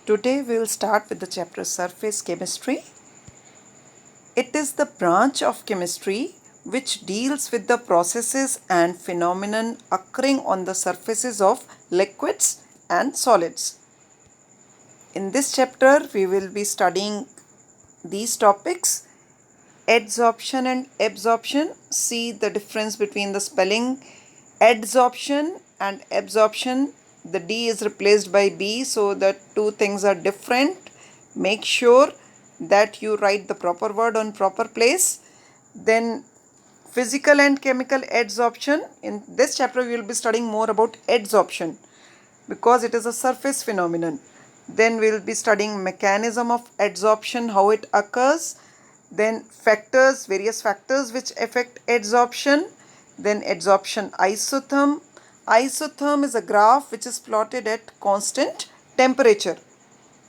Today we will start with the chapter Surface Chemistry. It is the branch of chemistry which deals with the processes and phenomenon occurring on the surfaces of liquids and solids. In this chapter we will be studying these topics: adsorption and absorption. See the difference between the spelling. Adsorption and absorption, the D is replaced by B, so the two things are different. Make sure that you write the proper word on proper place. Then physical and chemical adsorption. In this chapter we will be studying more about adsorption because it is a surface phenomenon. Then we will be studying mechanism of adsorption, how it occurs. Then factors, various factors which affect adsorption. Then adsorption isotherm. Isotherm is a graph which is plotted at constant temperature.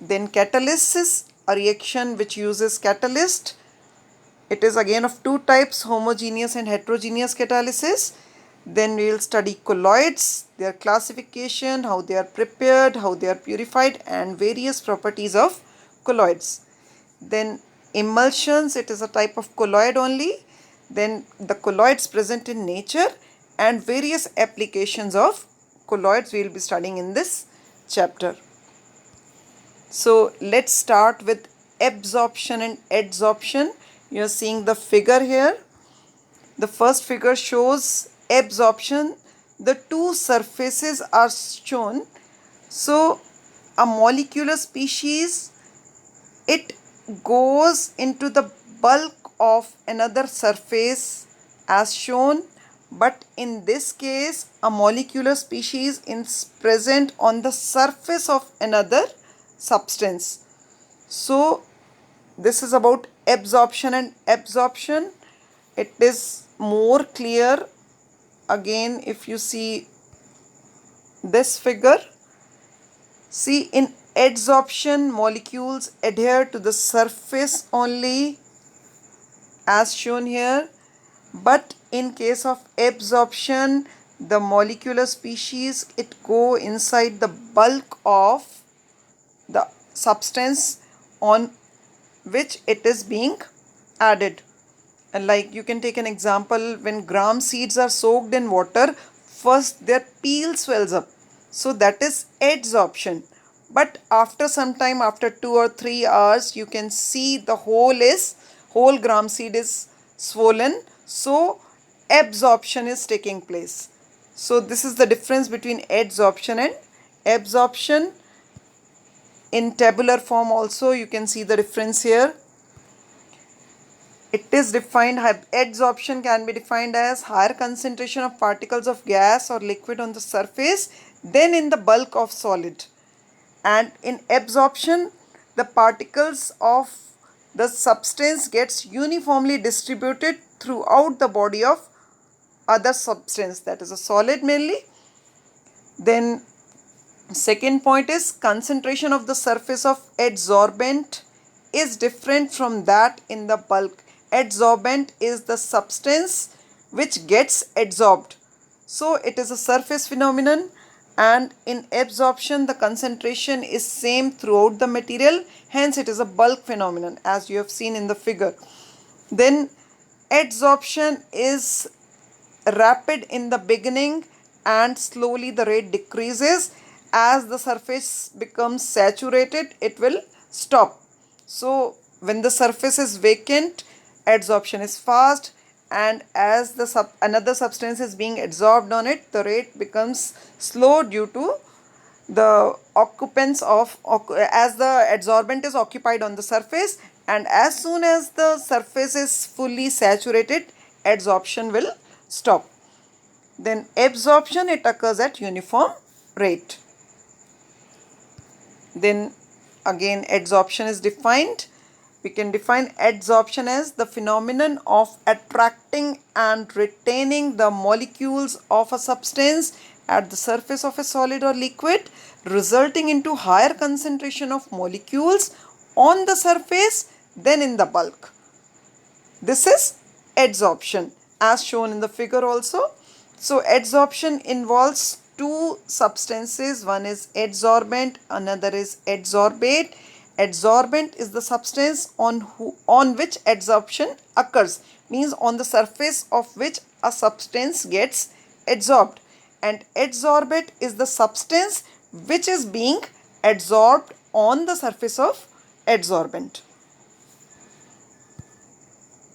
Then catalysis, a reaction which uses catalyst. It is again of two types, homogeneous and heterogeneous catalysis. Then we will study colloids, their classification, how they are prepared, how they are purified, and various properties of colloids. Then emulsions, it is a type of colloid only. Then the colloids present in nature and various applications of colloids we will be studying in this chapter. So let's start with absorption and adsorption. You are seeing the figure here. The first figure shows absorption. The two surfaces are shown. So a molecular species, it goes into the bulk of another surface as shown, but in this case a molecular species is present on the surface of another substance. So this is about absorption and absorption. It is more clear again if you see this figure. See, in adsorption molecules adhere to the surface only as shown here, but in case of absorption the molecular species, it go inside the bulk of the substance on which it is being added. And like you can take an example, when gram seeds are soaked in water, first their peel swells up, so that is adsorption. But after some time, after 2 or 3 hours, you can see the whole gram seed is swollen, so absorption is taking place. So this is the difference between adsorption and absorption. In tabular form also you can see the difference here. It is defined, adsorption can be defined as higher concentration of particles of gas or liquid on the surface than in the bulk of solid. And in absorption, the particles of the substance gets uniformly distributed throughout the body of other substance, that is a solid mainly. Then second point is concentration of the surface of adsorbent is different from that in the bulk. Adsorbent is the substance which gets adsorbed, so it is a surface phenomenon, and in absorption the concentration is same throughout the material, hence it is a bulk phenomenon as you have seen in the figure. Then adsorption is rapid in the beginning and slowly the rate decreases. As the surface becomes saturated, it will stop. So when the surface is vacant, adsorption is fast, and as the another substance is being adsorbed on it, the rate becomes slow due to the occupants of, as the adsorbent is occupied on the surface, and as soon as the surface is fully saturated, adsorption will stop. Then absorption, it occurs at uniform rate. Then again adsorption is defined. We can define adsorption as the phenomenon of attracting and retaining the molecules of a substance at the surface of a solid or liquid, resulting into higher concentration of molecules on the surface than in the bulk. This is adsorption as shown in the figure also. So adsorption involves two substances, one is adsorbent, another is adsorbate. Adsorbent is the substance on which adsorption occurs, means on the surface of which a substance gets adsorbed, and adsorbate is the substance which is being adsorbed on the surface of adsorbent.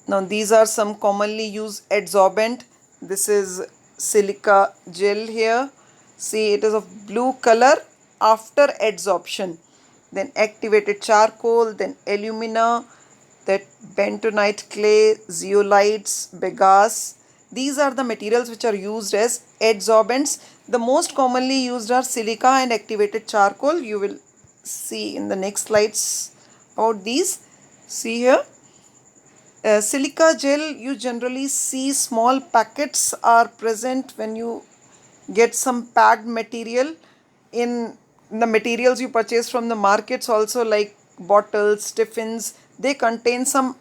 Now these are some commonly used adsorbent. This is silica gel here. See, it is of blue color after adsorption. Then activated charcoal, then alumina, that bentonite clay, zeolites, bagasse. These are the materials which are used as adsorbents. The most commonly used are silica and activated charcoal. You will see in the next slides about these. See here. Silica gel, you generally see small packets are present when you get some packed material in the materials you purchase from the markets also, like bottles, tiffins. They contain some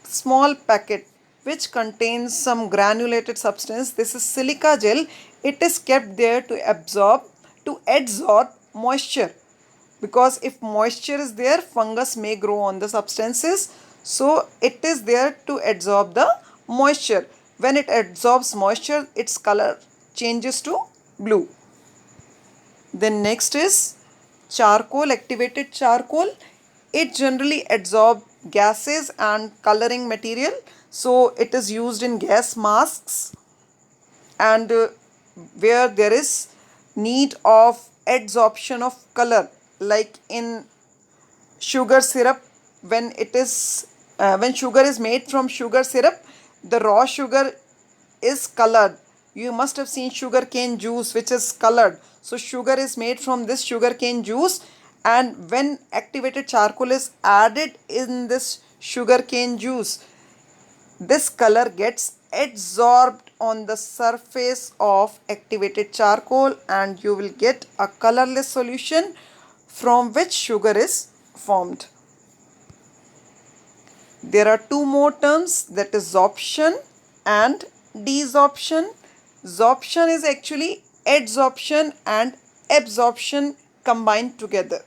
small packet which contains some granulated substance. This is silica gel. It is kept there to adsorb moisture, because if moisture is there, fungus may grow on the substances. So it is there to adsorb the moisture. When it adsorbs moisture, its color changes to blue. Then next is charcoal, activated charcoal. It generally adsorbs gases and coloring material. So it is used in gas masks, and where there is need of adsorption of color, like in sugar syrup. When sugar is made from sugar syrup, the raw sugar is colored. You must have seen sugar cane juice which is colored. So sugar is made from this sugar cane juice, and when activated charcoal is added in this sugar cane juice, this color gets adsorbed on the surface of activated charcoal, and you will get a colorless solution from which sugar is formed. There are two more terms, that is sorption and desorption. Sorption is actually adsorption and absorption combined together.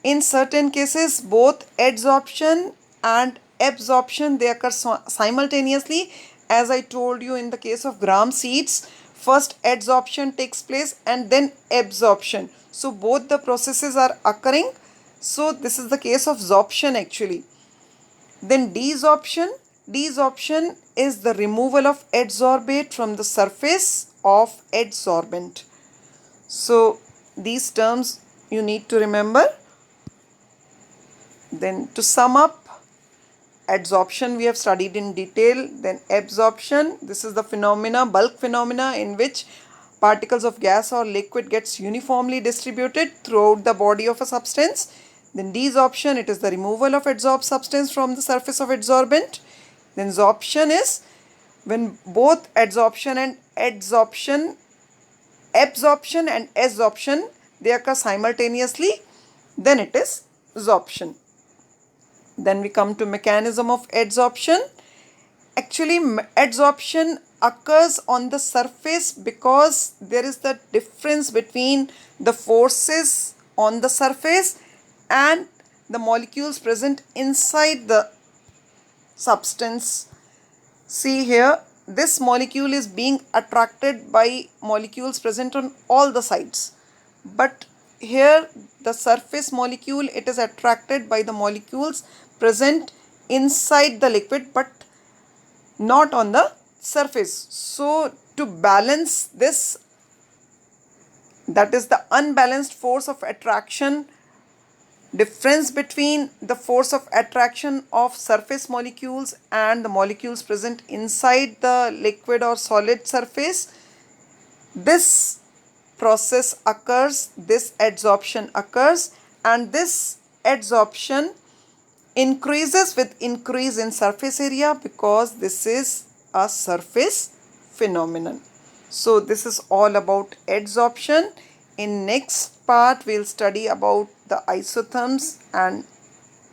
In certain cases, both adsorption and absorption, they occur simultaneously. As I told you, in the case of gram seeds, first adsorption takes place and then absorption. So both the processes are occurring. So this is the case of sorption actually. Then desorption. Desorption is the removal of adsorbate from the surface of adsorbent. So these terms you need to remember. Then to sum up, adsorption we have studied in detail. Then absorption, this is the phenomena, bulk phenomena, in which particles of gas or liquid gets uniformly distributed throughout the body of a substance. Then desorption, it is the removal of adsorbed substance from the surface of adsorbent. Then sorption is when both absorption and adsorption they occur simultaneously, then it is sorption. Then we come to mechanism of adsorption. Actually, adsorption occurs on the surface because there is the difference between the forces on the surface and the molecules present inside the substance. See here, this molecule is being attracted by molecules present on all the sides, but here the surface molecule, it is attracted by the molecules present inside the liquid but not on the surface. So to balance this, that is the unbalanced force of attraction, difference between the force of attraction of surface molecules and the molecules present inside the liquid or solid surface, this process occurs, this adsorption occurs, and this adsorption increases with increase in surface area because this is a surface phenomenon. So this is all about adsorption. In next part, we'll study about the isotherms and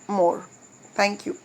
more. Thank you.